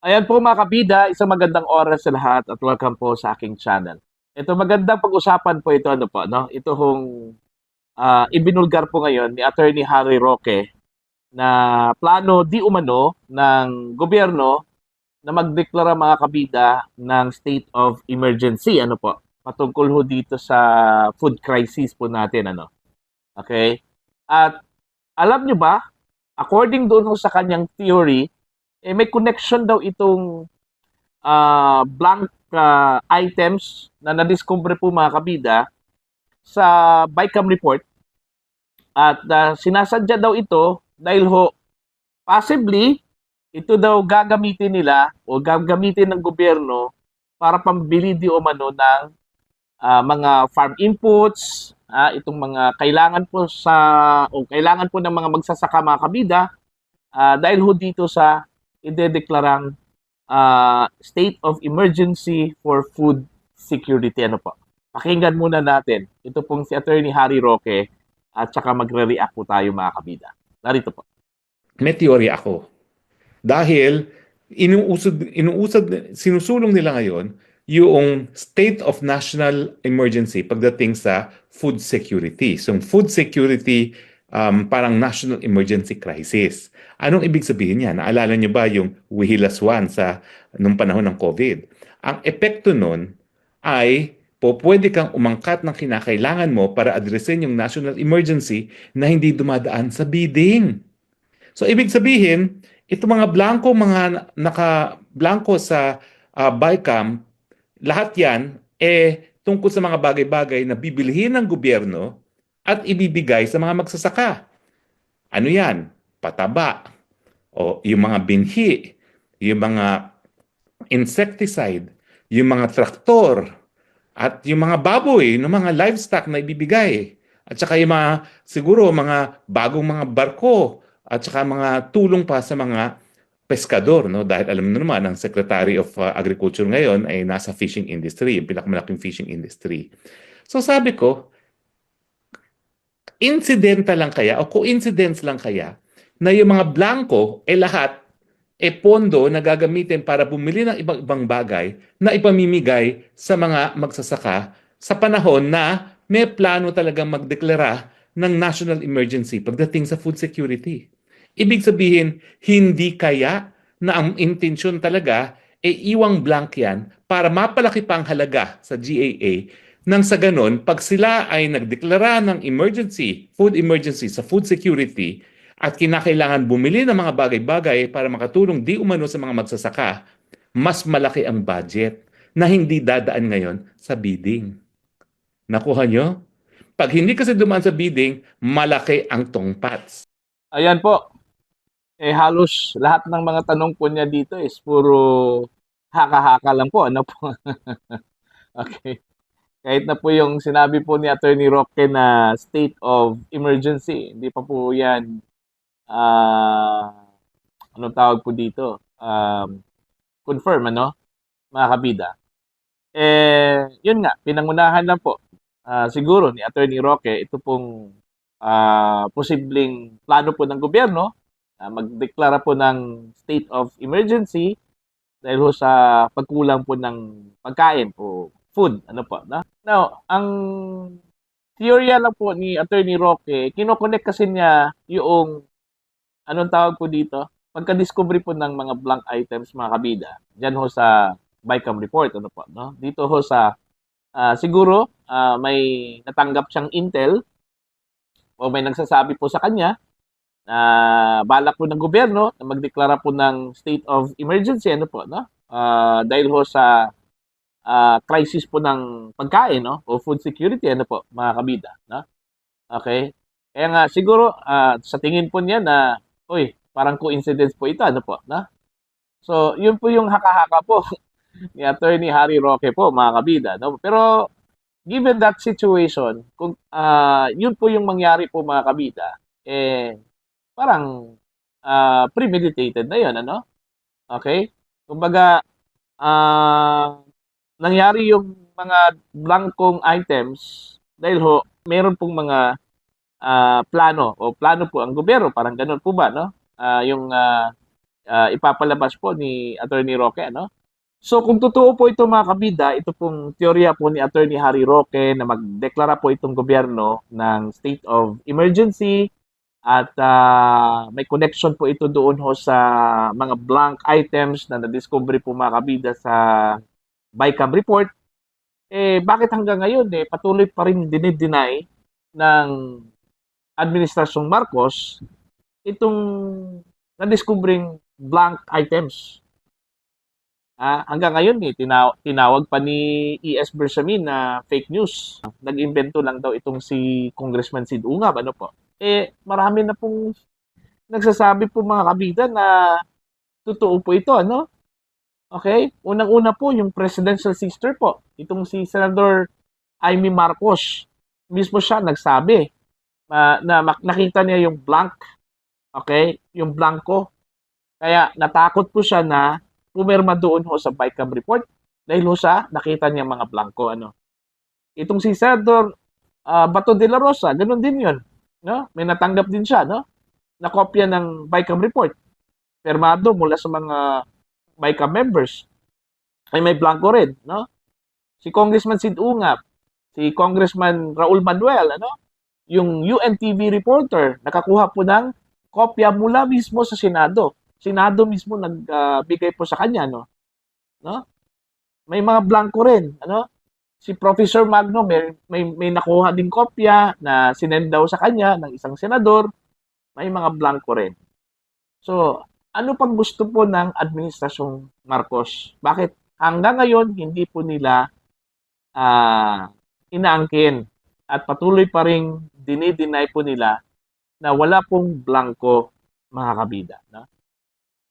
Ayan po mga kabida, isang magandang oras sa lahat at welcome po sa aking channel. Ito magandang pag-usapan po ito ano po, no? Ito hong ibinulgar po ngayon ni Attorney Harry Roque na plano di umano ng gobyerno na magdeklara mga kabida ng state of emergency ano po. Patungkol ho dito sa food crisis po natin ano. Okay? At alam nyo ba, according doon ho sa kanyang theory, may connection daw itong blank items na nadiscover po mga kabida sa BICAM report at sinasadya daw ito dahil ho possibly ito daw gagamitin nila o gagamitin ng gobyerno para pambili di umano ng mga farm inputs, itong mga kailangan po kailangan po ng mga magsasaka mga kabida dahil ho dito sa idedeklarang state of emergency for food security. Ano po? Pakinggan muna natin. Ito pong si Attorney Harry Roque at saka magre-react po tayo mga kabida. Narito po. May teorya ako. Dahil sinusulong nila ngayon yung state of national emergency pagdating sa food security. So food security, parang national emergency crisis. Anong ibig sabihin niya? Naalala niyo ba yung Wihilas 1 nung panahon ng COVID? Ang epekto nun ay pwede kang umangkat ng kinakailangan mo para adresin yung national emergency na hindi dumadaan sa bidding. So ibig sabihin, ito mga naka-blanco sa BICAM, lahat yan tungkol sa mga bagay-bagay na bibilhin ng gobyerno at ibibigay sa mga magsasaka. Ano yan? Pataba, o yung mga binhi, yung mga insecticide, yung mga traktor, at yung mga baboy, no, mga livestock na ibibigay. At saka yung siguro mga bagong mga barko, at saka mga tulong pa sa mga peskador, no? Dahil alam mo naman, ang Secretary of Agriculture ngayon ay nasa fishing industry, yung pinakamalaking fishing industry. So sabi ko, incidental lang kaya o coincidence lang kaya na yung mga blanco lahat pondo na gagamitin para bumili ng ibang-ibang bagay na ipamimigay sa mga magsasaka sa panahon na may plano talagang magdeklara ng national emergency pagdating sa food security. Ibig sabihin, hindi kaya na ang intensyon talaga iwang blank yan para mapalaki pa ang halaga sa GAA nang sa ganon, pag sila ay nagdeklara ng emergency, food emergency sa food security at kinakailangan bumili ng mga bagay-bagay para makatulong di umano sa mga magsasaka, mas malaki ang budget na hindi dadaan ngayon sa bidding. Nakuha nyo? Pag hindi kasi dumaan sa bidding, malaki ang tongpats. Ayan po. Halos lahat ng mga tanong po niya dito is puro haka-haka lang po. Ano po? Okay. Kahit na po yung sinabi po ni Attorney Roque na state of emergency, hindi pa po yan anong tawag po dito? Confirm, ano? Mga kabida. Yun nga, pinangunahan lang po. Siguro ni Attorney Roque, ito pong posibleng plano po ng gobyerno magdeklara po ng state of emergency dahil ho sa pagkulang po ng pagkain o food. Ano po? Na? Now, ang teorya lang po ni Attorney Roque, kinokonek kasi niya yung anong tawag po dito? Pagka-discovery po ng mga blank items mga kabida. Diyan ho sa BICAM report. Ano po? No? Dito ho sa siguro may natanggap siyang intel o may nagsasabi po sa kanya na balak po ng gobyerno na magdeklara po ng state of emergency ano po no dahil ho sa crisis po ng pagkain no o food security ano po mga kabida no. Okay, kaya nga siguro sa tingin po niya na uy parang coincidence po ito ano po no. So yun po yung haka-haka po ni Attorney Harry Roque po mga kabida no. Pero given that situation kung yun po yung mangyari po mga kabida parang premeditated na 'yon ano? Okay? Kumbaga nangyari yung mga blankong items dahil ho meron pong mga plano o plano po ang gobyerno, parang gano'n po ba 'no? Yung ipapalabas po ni Attorney Roque, ano? So kung totoo po ito mga kabida, ito pong teorya po ni Attorney Harry Roque na magdeklara po itong gobyerno ng state of emergency at may connection po ito doon ho sa mga blank items na na-discover po mga kabida sa BICAM report. Bakit hanggang ngayon patuloy pa rin dinideny ng Administrasyong Marcos itong na-discovering blank items? Hanggang ngayon tinawag pa ni E.S. Bersamin na fake news. Nag-imbento lang daw itong si Congressman Sid Ungab, ano po. Marami na pong nagsasabi po mga kabida na totoo po ito, ano? Okay? Unang-una po yung presidential sister po, itong si Senador Amy Marcos. Mismo siya nagsabi na nakita niya yung blank, okay? Yung blanco. Kaya natakot po siya na pumirma doon ho sa BICAM report dahil ho sa nakita niya mga blanco, ano. Itong si Senador Bato de la Rosa, ganun din yun, no? May natanggap din siya, no? Na kopya ng BICAM report. Permado mula sa mga BICAM members. Ay may blanco rin, no? Si Congressman Sid Ungap, si Congressman Raul Manuel, ano? Yung UNTV reporter, nakakuha po ng kopya mula mismo sa Senado. Senado mismo nagbigay po sa kanya, no? May mga blanco rin, ano? Si Professor Magno may nakuha ding kopya na sinend daw sa kanya ng isang senador. May mga blanco rin. So, ano pang gusto po ng Administrasyong Marcos? Bakit hanggang ngayon hindi po nila inaangkin at patuloy pa ring dinideny po nila na wala pong blanco, mga kabida, no?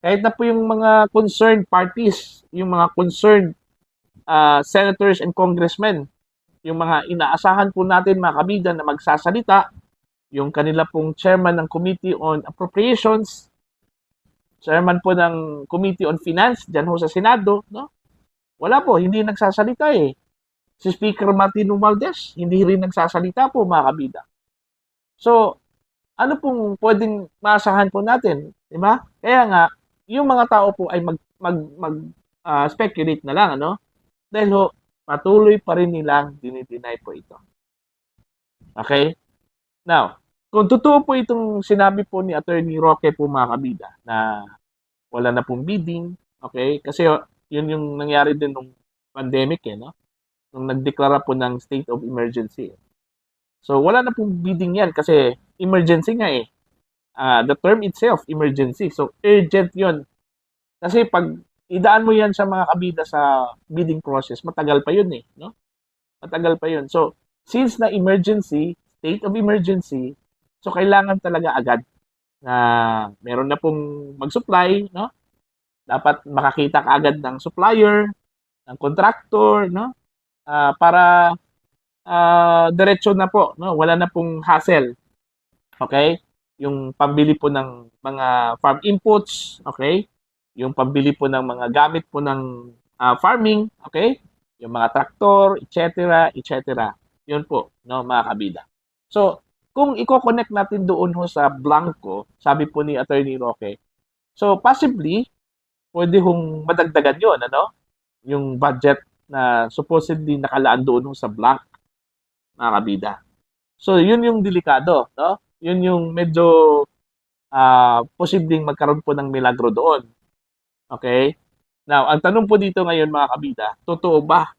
Kahit na po yung mga concerned parties, yung mga concerned senators and congressmen, yung mga inaasahan po natin mga kabida na magsasalita, yung kanila pong chairman ng Committee on Appropriations, chairman po ng Committee on Finance, dyan ho sa Senado, no? Wala po, hindi nagsasalita eh. Si Speaker Martin Romualdez, hindi rin nagsasalita po mga kabida. So, ano pong pwedeng maasahan po natin, di ba? Kaya nga, yung mga tao po ay speculate na lang, ano? Dahil ho, patuloy pa rin nilang dinideny po ito. Okay? Now, kung totoo po itong sinabi po ni Attorney Roque po mga kabida na wala na pong bidding, okay? Kasi yun yung nangyari din nung pandemic no? Nung nagdeklara po ng state of emergency. So, wala na pong bidding yan kasi emergency nga eh. The term itself, emergency. So, urgent yun. Kasi pag idaan mo yan sa mga kabida sa bidding process, matagal pa yun eh. No? Matagal pa yun. So, since na emergency, state of emergency, so kailangan talaga agad na meron na pong mag-supply, no? Dapat makakita ka agad ng supplier, ng contractor, no? Para diretso na po, no? Wala na pong hassle. Okay? Yung pambili po ng mga farm inputs, okay? Yung pambili po ng mga gamit po ng farming, okay? Yung mga traktor, etc., etc. Yun po, no, mga kabida. So, kung i-connect natin doon ho sa blanco, sabi po ni Attorney Roque, so possibly, pwede hong madagdagan yun, ano? Yung budget na supposedly nakalaan doon ho sa blank, mga kabida. So, yun yung delikado, no? Yun yung medyo posibleng magkaroon po ng milagro doon. Okay? Now, ang tanong po dito ngayon mga kabida, totoo ba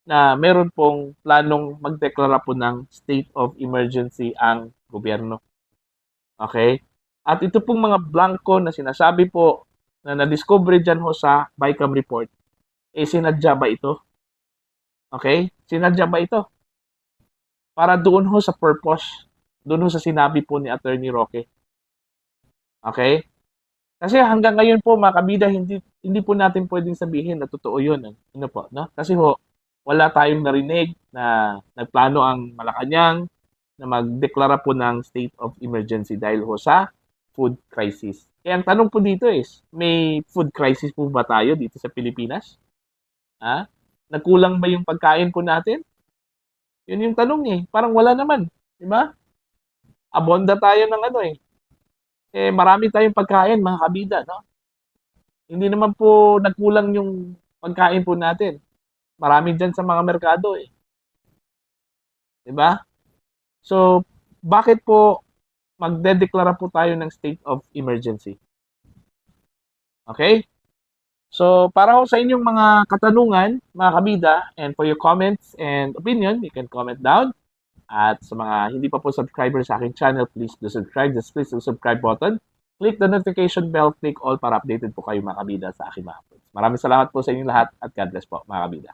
na meron pong planong magdeklara po ng state of emergency ang gobyerno? Okay? At ito pong mga blanco na sinasabi po na na-discover dyan ho sa BICAM report, sinadya ba ito? Okay? Sinadya ba ito? Para doon ho sa purpose, doon ho sa sinabi po ni Attorney Roque. Okay? Kasi hanggang ngayon po mga kabida, hindi po natin pwedeng sabihin na totoo yun. Ano po, no? Kasi ho, wala tayong narinig na nagplano ang Malacanang na magdeklara po ng state of emergency dahil ho sa food crisis. Kaya ang tanong po dito is, may food crisis po ba tayo dito sa Pilipinas? Nagkulang ba yung pagkain po natin? Yun yung tanong eh. Parang wala naman. Di ba? Abonda tayo ng marami tayong pagkain, mga kabida, no? Hindi naman po nagkulang yung pagkain po natin. Marami diyan sa mga merkado eh, 'di ba? So, bakit po magdedeklara po tayo ng state of emergency? Okay? So, para ho sa inyong mga katanungan, mga kabida, and for your comments and opinion, you can comment down. At sa mga hindi pa po subscriber sa aking channel, please do subscribe. Just please the subscribe button. Click the notification bell, click all para updated po kayo mga kabida sa aking mga uploads. Maraming salamat po sa inyong lahat at God bless po mga kabida.